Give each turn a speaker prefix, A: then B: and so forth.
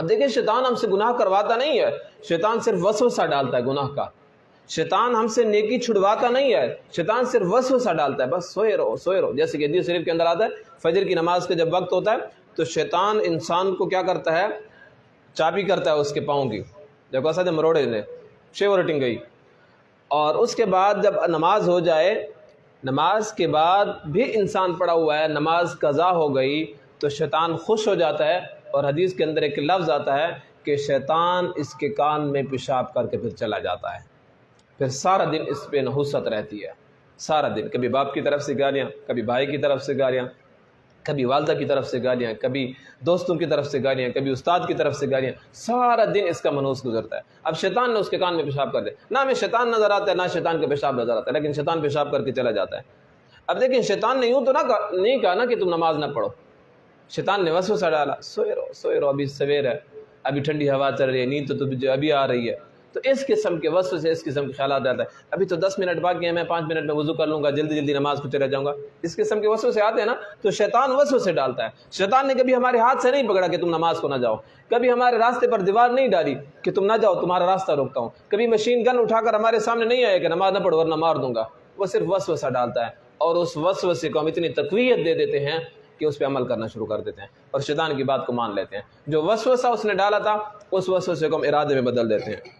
A: اب دیکھیں شیطان ہم سے گناہ کرواتا نہیں ہے، شیطان صرف وسوسہ ڈالتا ہے گناہ کا. شیطان ہم سے نیکی چھڑواتا نہیں ہے، شیطان صرف وسوسہ ڈالتا ہے، بس سوئے رہو سوئے رہو. جیسے کہ حدیث شریف کے اندر آتا ہے فجر کی نماز کا جب وقت ہوتا ہے تو شیطان انسان کو کیا کرتا ہے، چابی کرتا ہے اس کے پاؤں کی، جب ایسا جب مروڑے نے شیورٹنگ گئی. اور اس کے بعد جب نماز ہو جائے، نماز کے بعد بھی انسان پڑا ہوا ہے، نماز قضا ہو گئی تو شیطان خوش ہو جاتا ہے. اور حدیث کے اندر ایک لفظ آتا ہے کہ شیطان اس کے کان میں پیشاب کر کے پھر چلا جاتا ہے. پھر سارا دن اس پہ نحوست رہتی ہے، سارا دن کبھی باپ کی طرف سے گالیاں، کبھی بھائی کی طرف سے گالیاں، کبھی والدہ کی طرف سے گالیاں، کبھی دوستوں کی طرف سے گالیاں، کبھی استاد کی طرف سے گالیاں. سارا دن اس کا منحوس گزرتا ہے. اب شیطان نے اس کے کان میں پیشاب کر دیا، نہ ہمیں شیطان نظر آتا ہے نہ شیطان کا پیشاب نظر آتا ہے، لیکن شیطان پیشاب کر کے چلا جاتا ہے. اب دیکھیں شیطان نے یوں تو نہیں کہا نا کہ تم نماز نہ پڑھو، شیطان نے وسوسہ ڈالا، سوئے رہو ابھی سویر ہے، ابھی ٹھنڈی ہوا چل رہی ہے، نیند تو تجھے ابھی آ رہی ہے. تو اس قسم کے وسوسے، اس قسم کے خیالات آتا ہے، ابھی تو 10 منٹ باقی ہیں، میں 5 منٹ میں وضو کر لوں گا، جلدی جلدی نماز کو چلا جاؤں گا. اس قسم کے وسوسے آتے ہیں نا تو شیطان وسوسے ڈالتا ہے. شیطان نے کبھی ہمارے ہاتھ سے نہیں پکڑا کہ تم نماز کو نہ جاؤ، کبھی ہمارے راستے پر دیوار نہیں ڈالی کہ تم نہ جاؤ تمہارا راستہ روکتا ہوں، کبھی مشین گن اٹھا کر ہمارے سامنے نہیں آیا کہ نماز نہ پڑھو ورنہ مار دوں گا. وہ صرف وسوسہ ڈالتا ہے اور اس وسوسے کو ہم اتنی تقویت دے دیتے ہیں کہ اس پہ عمل کرنا شروع کر دیتے ہیں اور شیطان کی بات کو مان لیتے ہیں. جو وسوسہ اس نے ڈالا تھا اس وسوسے کو ہم ارادے میں بدل دیتے ہیں.